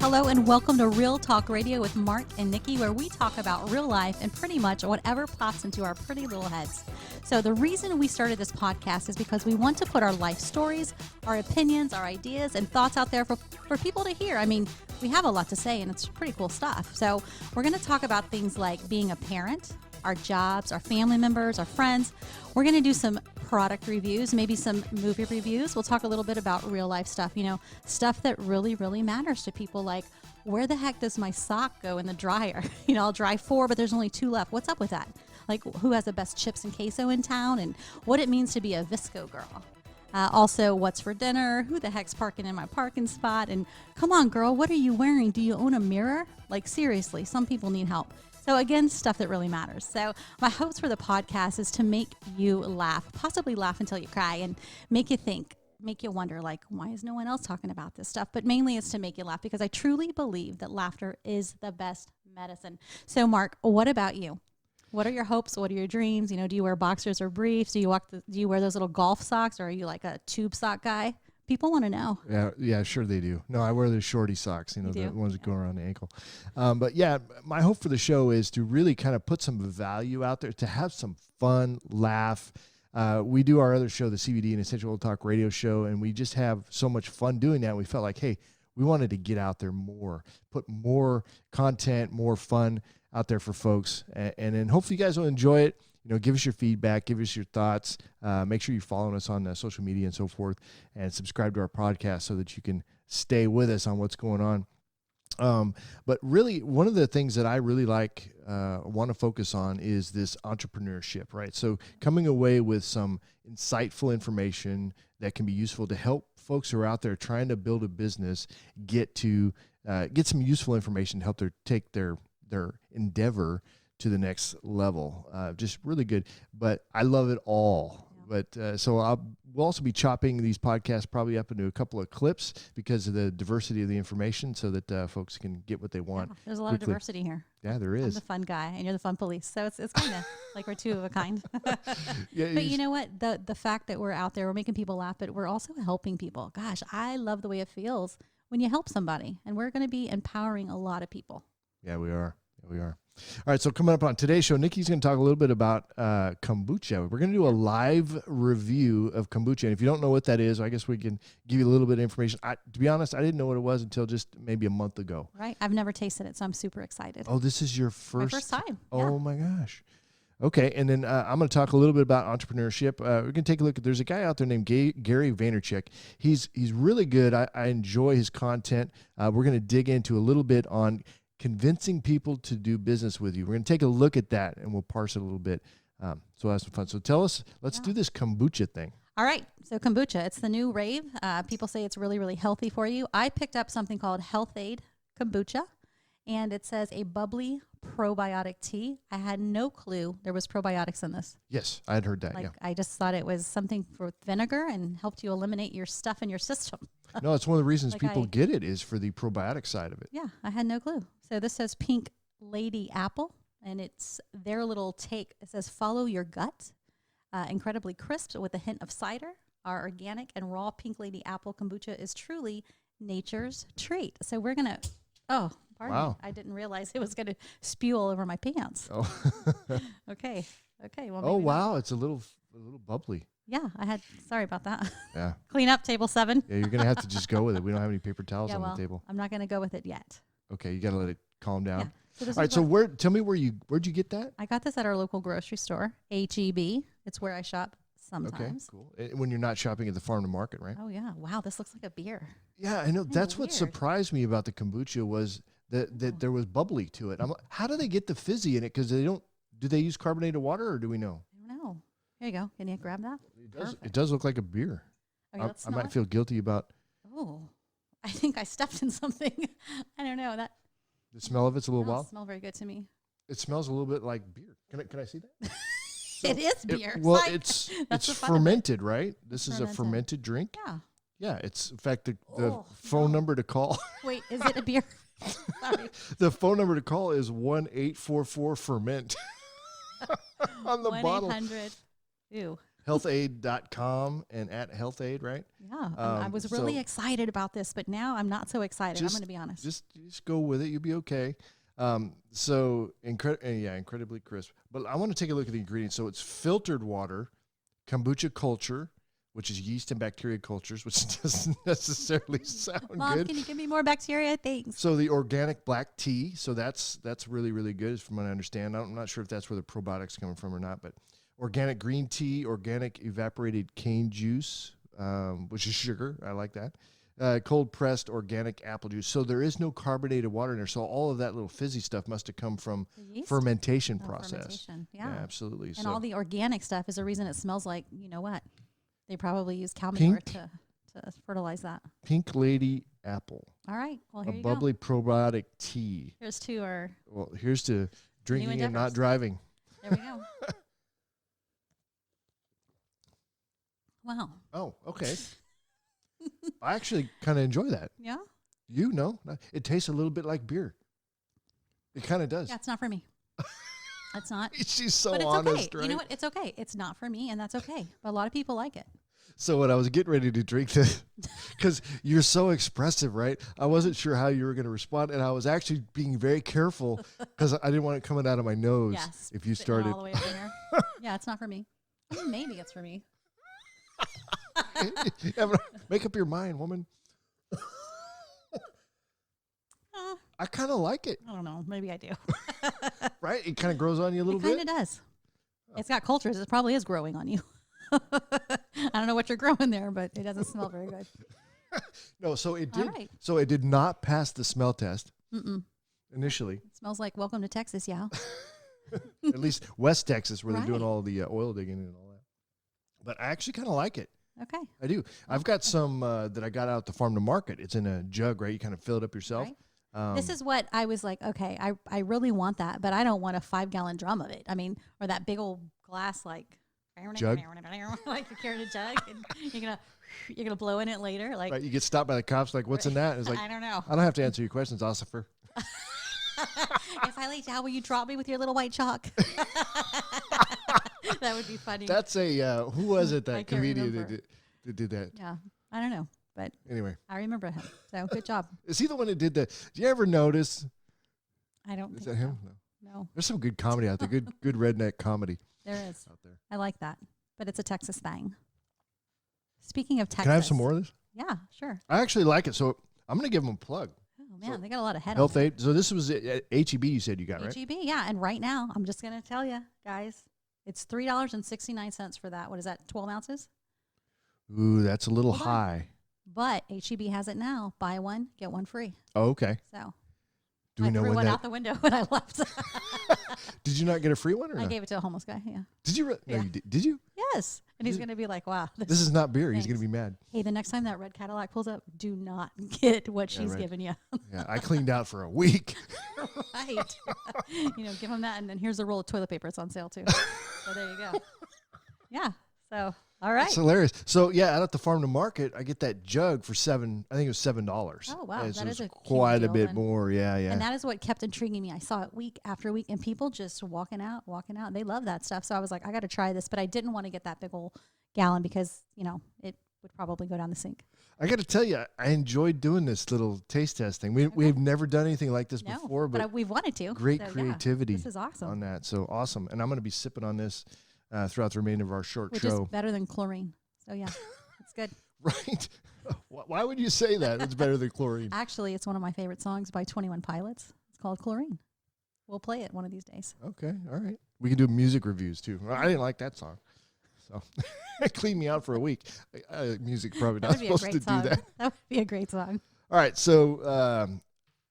Hello and welcome to Real Talk Radio with Mark and Nikki, where we talk about real life and pretty much whatever pops into our pretty little heads. So the reason we started this podcast is because we want to put our life stories, our opinions, our ideas, and thoughts out there for people to hear. I mean, we have a lot to say and it's pretty cool stuff. So we're going to talk about things like being a parent, our jobs, our family members, our friends. We're going to do some product reviews, maybe some movie reviews. We'll talk a little bit about real life stuff, stuff that really, really matters to people, like where the heck does my sock go in the dryer? I'll dry 4, but there's only 2 left. What's up with that? Like who has the best chips and queso in town and what it means to be a Visco girl. Also, what's for dinner? Who the heck's parking in my parking spot? And come on, girl, what are you wearing? Do you own a mirror? Like seriously, some people need help. So again, stuff that really matters. So my hopes for the podcast is to make you laugh, possibly laugh until you cry, and make you think, make you wonder, like, why is no one else talking about this stuff? But mainly it's to make you laugh because I truly believe that laughter is the best medicine. So Mark, what about you? What are your hopes? What are your dreams? Do you wear boxers or briefs? Do you wear those little golf socks, or are you like a tube sock guy? People want to know. Yeah, sure they do. No, I wear the shorty socks, the ones that go around the ankle. But yeah, my hope for the show is to really kind of put some value out there, to have some fun, laugh. We do our other show, the CBD and Essential Oil Talk radio show, and we just have so much fun doing that. We felt like, hey, we wanted to get out there more, put more content, more fun out there for folks. And then hopefully you guys will enjoy it. Give us your feedback, give us your thoughts. Make sure you're following us on social media and so forth, and subscribe to our podcast so that you can stay with us on what's going on. But really, one of the things that I really want to focus on is this entrepreneurship, right? So coming away with some insightful information that can be useful to help folks who are out there trying to build a business get some useful information to help take their endeavor to the next level. Just really good. But I love it all. Yeah. But so we'll also be chopping these podcasts probably up into a couple of clips because of the diversity of the information, so that folks can get what they want. Yeah, there's a lot of diversity here. Yeah, there is. I'm the fun guy and you're the fun police. So it's kind of like we're two of a kind. Yeah, but you know what? The fact that we're out there, we're making people laugh, but we're also helping people. Gosh, I love the way it feels when you help somebody, and we're going to be empowering a lot of people. Yeah, we are. All right, so coming up on today's show, Nikki's going to talk a little bit about kombucha. We're going to do a live review of kombucha. And if you don't know what that is, I guess we can give you a little bit of information. To be honest, I didn't know what it was until just maybe a month ago. Right. I've never tasted it, so I'm super excited. Oh, this is your first? My first time. Oh, my gosh. Okay, and then I'm going to talk a little bit about entrepreneurship. We're going to take a look at, there's a guy out there named Gary Vaynerchuk. He's really good. I enjoy his content. We're going to dig into a little bit on convincing people to do business with you. We're going to take a look at that, and we'll parse it a little bit. So we'll have some fun. So tell us, let's do this kombucha thing. All right. So kombucha, it's the new rave. People say it's really, really healthy for you. I picked up something called Health Aid Kombucha, and it says a bubbly probiotic tea. I had no clue there was probiotics in this. Yes, I had heard that, yeah. I just thought it was something with vinegar and helped you eliminate your stuff in your system. No, it's one of the reasons people get it is for the probiotic side of it. Yeah, I had no clue. So this says Pink Lady Apple, and it's their little take. It says follow your gut. Incredibly crisp with a hint of cider. Our organic and raw Pink Lady Apple kombucha is truly nature's treat. So we're going to, pardon me. I didn't realize it was going to spew all over my pants. Oh. Okay. Well, wow. It's a little bubbly. Yeah, sorry about that. Yeah. Clean up, table 7. Yeah, you're going to have to just go with it. We don't have any paper towels on the table. I'm not going to go with it yet. Okay, you got to let it calm down. Yeah. All right, so tell me where'd you get that? I got this at our local grocery store, H-E-B. It's where I shop sometimes. Okay, cool. When you're not shopping at the farm to market, right? Oh, yeah. Wow, this looks like a beer. Yeah, I know. That's what surprised me about the kombucha was that there was bubbly to it. I'm like, how do they get the fizzy in it? Because do they use carbonated water, or do we know? I don't know. Here you go. Can you grab that? It does look like a beer. Okay, I might feel guilty about. Oh, I think I stepped in something. I don't know. The smell of it's a little wild. Doesn't smell very good to me. It smells a little bit like beer. Can I see that? It is beer. It's fermented, right? This is a fermented drink. Yeah. Yeah. It's in fact the phone number to call. Wait, is it a beer? Sorry. The phone number to call is 1-844-FERMENT on the bottle. 1-800. Ew. healthaid.com and at healthaid, right? Yeah. I was really excited about this, but now I'm not so excited. I'm going to be honest. Just go with it. You'll be okay. Incredibly crisp. But I want to take a look at the ingredients. So it's filtered water, kombucha culture, which is yeast and bacteria cultures, which doesn't necessarily sound Mom, good. Can you give me more bacteria? Thanks. So the organic black tea. So that's really, really good from what I understand. I'm not sure if that's where the probiotics coming from or not, but organic green tea, organic evaporated cane juice, which is sugar. I like that. Cold pressed organic apple juice. So there is no carbonated water in there. So all of that little fizzy stuff must have come from fermentation process. Yeah, absolutely. And all the organic stuff is the reason it smells like, you know what? They probably use cow manure to fertilize that. Pink Lady apple. All right. Well, here you go. A bubbly probiotic tea. Here's to our. Well, here's to drinking and not driving. There we go. Wow. Oh, okay. I actually kind of enjoy that. Yeah? You know, it tastes a little bit like beer. It kind of does. Yeah, it's not for me. It's not. She's so but it's honest, okay. right? You know what? It's okay. It's not for me, and that's okay. But a lot of people like it. So when I was getting ready to drink this, because you're so expressive, right? I wasn't sure how you were going to respond, and I was actually being very careful because I didn't want it coming out of my nose if you started. All the way up in here. Yeah, it's not for me. I mean, maybe it's for me. Make up your mind, woman. I kind of like it. I don't know. Maybe I do. Right? It kind of grows on you a little bit. It kind of does. It's got cultures. It probably is growing on you. I don't know what you're growing there, but it doesn't smell very good. No, so it did. Right. So it did not pass the smell test initially. It smells like welcome to Texas, yeah. At least West Texas, where they're doing all the oil digging and all that. But I actually kind of like it. Okay. I do. I've got some that I got out at the farm to market. It's in a jug, right? You kind of fill it up yourself. Right. This is what I was like, okay, I really want that, but I don't want a 5-gallon drum of it. I mean, or that big old glass jug, like you're carrying a jug, and you're gonna blow in it later. Like, right, you get stopped by the cops, like, what's in that? And it's like, I don't know. I don't have to answer your questions, officer. If I lay down, will you drop me with your little white chalk? That would be funny. That's a who was it? That comedian that did that? Yeah, I don't know. But anyway, I remember him. So good job. Is he the one that did that? Do you ever notice? I don't. Is that him? No. There's some good comedy out there. Good redneck comedy. There is out there. I like that, but it's a Texas thing. Speaking of Texas, can I have some more of this? Yeah, sure. I actually like it, so I'm going to give them a plug. Oh man, they got a lot of head. Health Aid. So this was at HEB. You said you got right. HEB, yeah. And right now, I'm just going to tell you guys, it's $3.69 for that. What is that? 12 ounces. Ooh, that's a little high. But HEB has it now. Buy one, get one free. Oh, okay. So do we know threw when one out the window when I left. Did you not get a free one? Or I gave it to a homeless guy. Yeah. Did you? No, you did. Did you? Yes. And he's going to be like, "Wow, this is not beer." Thanks. He's going to be mad. Hey, the next time that red Cadillac pulls up, do not get what she's giving you. Yeah, I cleaned out for a week. Right. Give him that, and then here's a roll of toilet paper. It's on sale too. So there you go. Yeah. So. All right. It's hilarious. So yeah, out at the farm to market, I get that jug for I think it was $7. Oh wow, that is quite a bit more. Yeah. And that is what kept intriguing me. I saw it week after week, and people just walking out. They love that stuff. So I was like, I got to try this, but I didn't want to get that big old gallon because it would probably go down the sink. I got to tell you, I enjoyed doing this little taste testing. We have never done anything like this before, but we've wanted to. Great creativity. This is awesome on that. So awesome, and I'm going to be sipping on this throughout the remainder of our short Which show. Is better than chlorine. So yeah, it's good. Right? Why would you say that? It's better than chlorine. Actually, it's one of my favorite songs by 21 Pilots. It's called Chlorine. We'll play it one of these days. Okay, all right. We can do music reviews too. I didn't like that song, so it cleaned me out for a week. Music probably not supposed to do that. That would be a great song. All right, so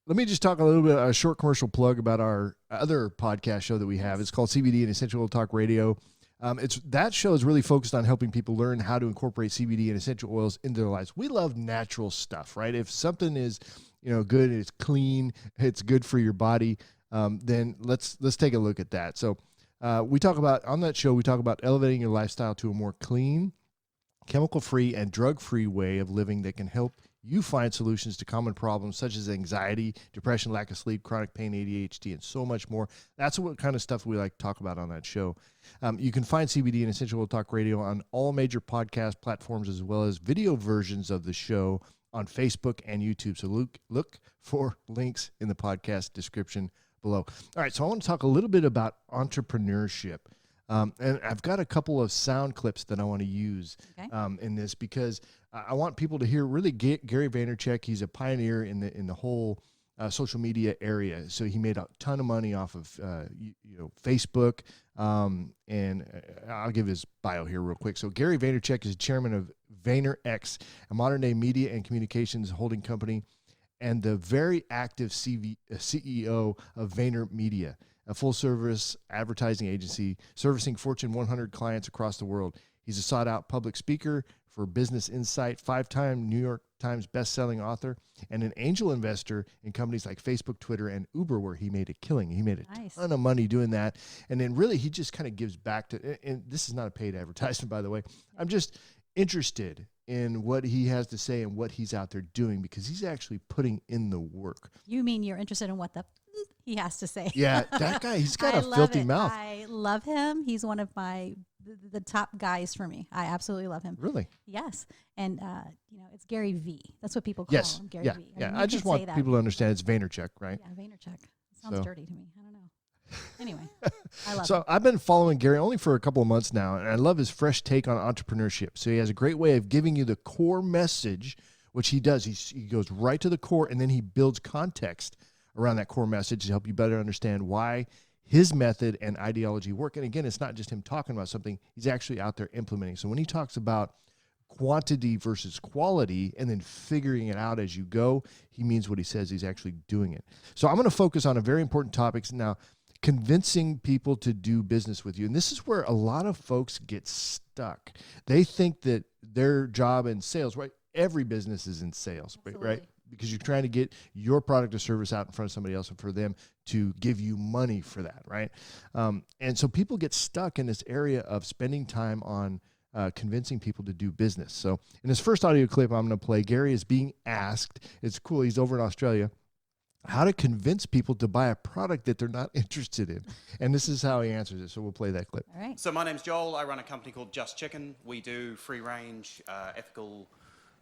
let me just talk a little bit, a short commercial plug about our other podcast show that we have. It's called CBD and Essential Oil Talk Radio. That show is really focused on helping people learn how to incorporate CBD and essential oils into their lives. We love natural stuff, right? If something is, good, it's clean, it's good for your body, then let's take a look at that. So on that show, we talk about elevating your lifestyle to a more clean, chemical-free, and drug-free way of living that can help you find solutions to common problems such as anxiety, depression, lack of sleep, chronic pain, ADHD, and so much more. That's what kind of stuff we like to talk about on that show. You can find CBD and Essential Oil Talk Radio on all major podcast platforms, as well as video versions of the show on Facebook and YouTube. So look for links in the podcast description below. All right, so I want to talk a little bit about entrepreneurship. And I've got a couple of sound clips that I want to use in this because I want people to hear really Gary Vaynerchuk. He's a pioneer in the whole social media area. So he made a ton of money off of Facebook. And I'll give his bio here real quick. So Gary Vaynerchuk is chairman of VaynerX, a modern-day media and communications holding company, and the very active CEO of VaynerMedia, a full-service advertising agency servicing Fortune 100 clients across the world. He's a sought-out public speaker for Business Insight, 5-time New York Times best-selling author, and an angel investor in companies like Facebook, Twitter, and Uber, where he made a killing. He made a ton of money doing that. And then really he just kind of gives back to, and this is not a paid advertisement, by the way. I'm just interested in what he has to say and what he's out there doing because he's actually putting in the work. You mean you're interested in what he has to say? Yeah, that guy, he's got a filthy mouth. I love him. He's one of the top guys for me. I absolutely love him. Really? Yes. And, it's Gary V. That's what people call him, Gary V. Yeah, I just want people to understand it's Vaynerchuk, right? Yeah, Vaynerchuk. It sounds dirty to me. I don't know. Anyway, I love him. So I've been following Gary only for a couple of months now, and I love his fresh take on entrepreneurship. So he has a great way of giving you the core message, which he does. He goes right to the core, and then he builds context around that core message to help you better understand why his method and ideology work. And again, it's not just him talking about something. He's actually out there implementing. So when he talks about quantity versus quality and then figuring it out as you go, he means what he says. He's actually doing it. So I'm going to focus on a very important topic now, convincing people to do business with you. And this is where a lot of folks get stuck. They think that their job in sales, right? Every business is in sales, right? Because you're trying to get your product or service out in front of somebody else and for them to give you money for that, right? And so people get stuck in this area of spending time on convincing people to do business. So in this first audio clip I'm going to play, Gary is being asked, it's cool, he's over in Australia, how to convince people to buy a product that they're not interested in. And this is how he answers it. So we'll play that clip. All right. So my name's Joel. I run a company called Just Chicken. We do free-range, ethical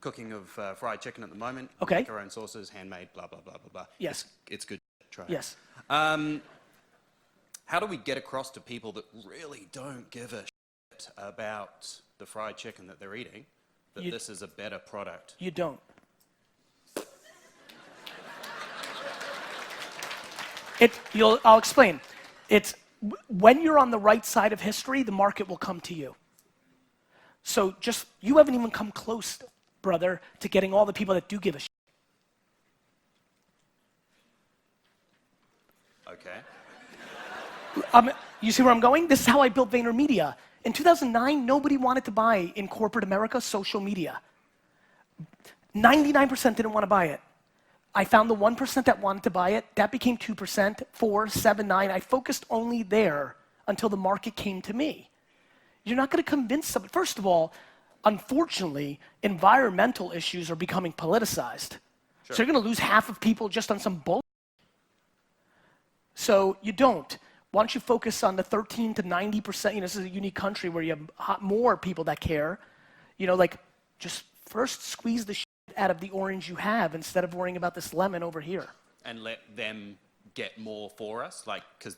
cooking of fried chicken at the moment. Okay. We make our own sauces, handmade, blah, blah, blah, blah, blah. Yes. It's good. Try it. Yes. How do we get across to people that really don't give a shit about the fried chicken that they're eating, that this is a better product? You don't. I'll explain. It's when you're on the right side of history, the market will come to you. So you haven't even come close, brother, to getting all the people that do give a shit. Okay. You see where I'm going? This is how I built VaynerMedia. In 2009, nobody wanted to buy in corporate America social media. 99% didn't want to buy it. I found the 1% that wanted to buy it. That became 2%, 4, 7, 9. I focused only there until the market came to me. You're not going to convince somebody. First of all, unfortunately, environmental issues are becoming politicized. Sure. So you're going to lose half of people just on some bullshit. So you don't. Why don't you focus on the 13 to 90%? This is a unique country where you have more people that care. Just first squeeze the shit out of the orange you have instead of worrying about this lemon over here. And let them get more for us, because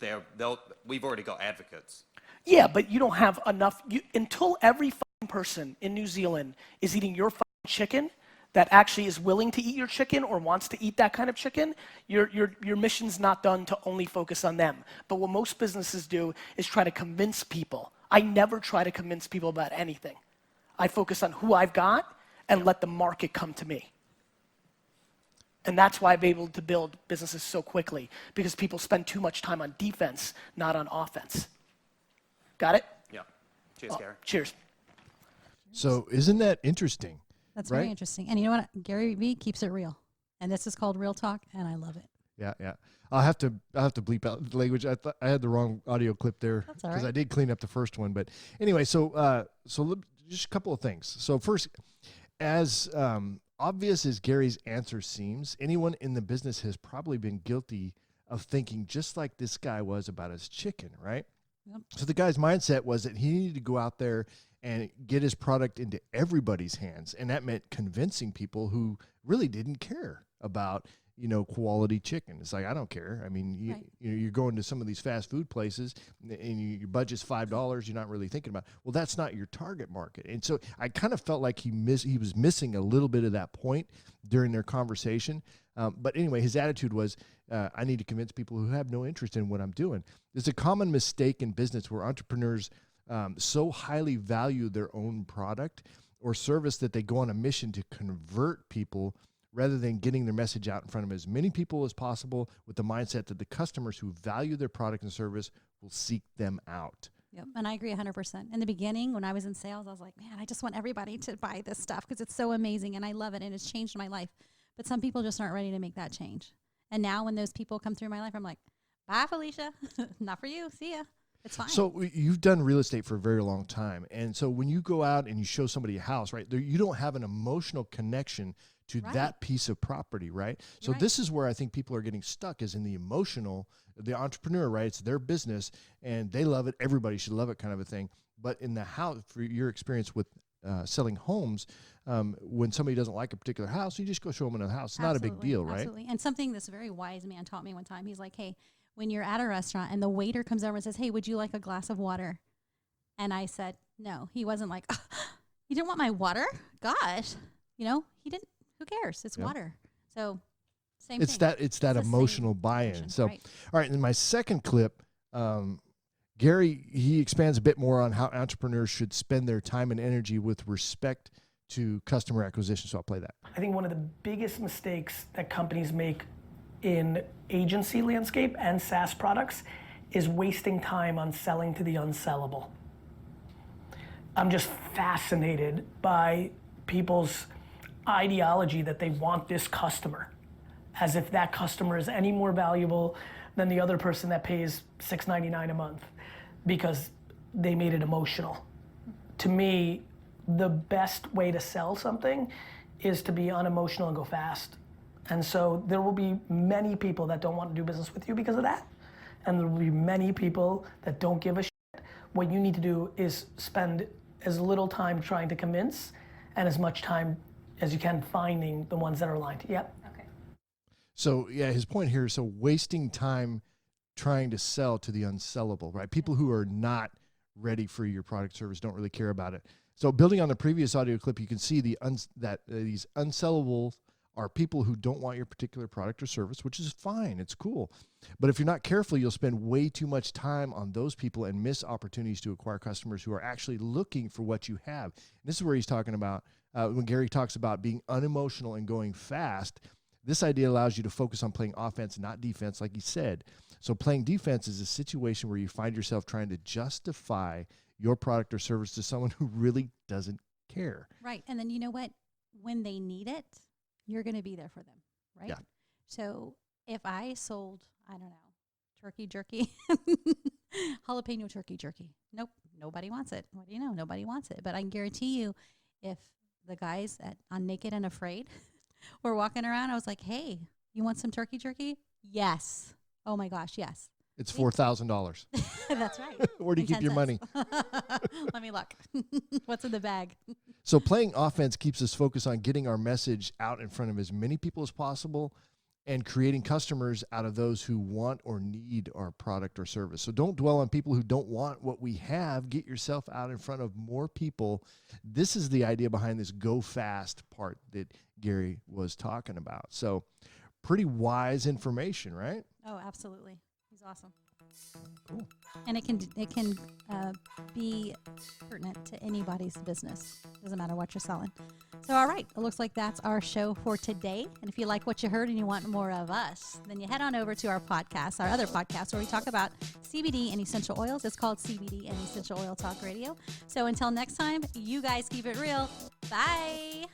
we've already got advocates. Yeah, but you don't have enough. Until every person in New Zealand is eating your chicken that actually is willing to eat your chicken or wants to eat that kind of chicken, your mission's not done to only focus on them. But what most businesses do is try to convince people. I never try to convince people about anything. I focus on who I've got and let the market come to me. And that's why I've been able to build businesses so quickly, because people spend too much time on defense, not on offense. Got it? Yeah. Cheers, Gary. Cheers. So isn't that interesting? That's very interesting. And you know what? Gary V keeps it real. And this is called Real Talk, and I love it. Yeah, yeah. I'll have to bleep out the language. I thought I had the wrong audio clip there because I did clean up the first one. But anyway, so just a couple of things. So first, as obvious as Gary's answer seems, anyone in the business has probably been guilty of thinking just like this guy was about his chicken, right? Yep. So the guy's mindset was that he needed to go out there and get his product into everybody's hands. And that meant convincing people who really didn't care about, quality chicken. It's like, I don't care. I mean, Right. you're going to some of these fast food places and your budget's $5. You're not really thinking about, well, that's not your target market. And so I kind of felt like he was missing a little bit of that point during their conversation. But anyway, his attitude was, I need to convince people who have no interest in what I'm doing. There's a common mistake in business where entrepreneurs so highly value their own product or service that they go on a mission to convert people rather than getting their message out in front of as many people as possible with the mindset that the customers who value their product and service will seek them out. Yep, and I agree 100%. In the beginning, when I was in sales, I was like, man, I just want everybody to buy this stuff because it's so amazing and I love it and it's changed my life. But some people just aren't ready to make that change. And now when those people come through my life, I'm like, bye, Felicia. Not for you. See ya. It's fine. So you've done real estate for a very long time. And so when you go out and you show somebody a house, right, you don't have an emotional connection to that piece of property, right? So this is where I think people are getting stuck, is in the emotional, the entrepreneur, right? It's their business and they love it. Everybody should love it, kind of a thing. But in the house, for your experience with selling homes, when somebody doesn't like a particular house, you just go show them another house. It's not a big deal, right? Absolutely. And something this very wise man taught me one time, he's like, hey, when you're at a restaurant and the waiter comes over and says, hey, would you like a glass of water? And I said, no. He wasn't like, oh, you didn't want my water? Gosh. He didn't. Who cares? It's water. So same thing. It's that emotional buy-in. So, all right. And my second clip, Gary, he expands a bit more on how entrepreneurs should spend their time and energy with respect to customer acquisition. So I'll play that. I think one of the biggest mistakes that companies make in agency landscape and SaaS products is wasting time on selling to the unsellable. I'm just fascinated by people's ideology that they want this customer, as if that customer is any more valuable than the other person that pays $6.99 a month because they made it emotional. To me, the best way to sell something is to be unemotional and go fast. And so there will be many people that don't want to do business with you because of that. And there will be many people that don't give a shit. What you need to do is spend as little time trying to convince and as much time as you can finding the ones that are aligned. Yep. Okay. So yeah, his point here is so wasting time trying to sell to the unsellable, right? People who are not ready for your product service, don't really care about it. So building on the previous audio clip, you can see that these unsellables are people who don't want your particular product or service, which is fine. It's cool. But if you're not careful, you'll spend way too much time on those people and miss opportunities to acquire customers who are actually looking for what you have. And this is where he's talking about, when Gary talks about being unemotional and going fast, this idea allows you to focus on playing offense, not defense, like he said. So playing defense is a situation where you find yourself trying to justify your product or service to someone who really doesn't care. Right. And then you know what? When they need it, you're going to be there for them, right? Yeah. So if I sold, I don't know, turkey jerky, jalapeno turkey jerky, nope, nobody wants it. What do you know? Nobody wants it. But I can guarantee you, if the guys on Naked and Afraid were walking around, I was like, hey, you want some turkey jerky? Yes. Oh my gosh, yes. It's $4,000. That's right. Where do you keep your money? Let me look. What's in the bag? So playing offense keeps us focused on getting our message out in front of as many people as possible and creating customers out of those who want or need our product or service. So don't dwell on people who don't want what we have. Get yourself out in front of more people. This is the idea behind this go fast part that Gary was talking about. So pretty wise information, right? Oh, absolutely. He's awesome. Cool. And it can be pertinent to anybody's business. Doesn't matter what you're selling. So, all right. It looks like that's our show for today. And if you like what you heard and you want more of us, then you head on over to our podcast, our other podcast, where we talk about CBD and essential oils. It's called CBD and Essential Oil Talk Radio. So until next time, you guys keep it real. Bye.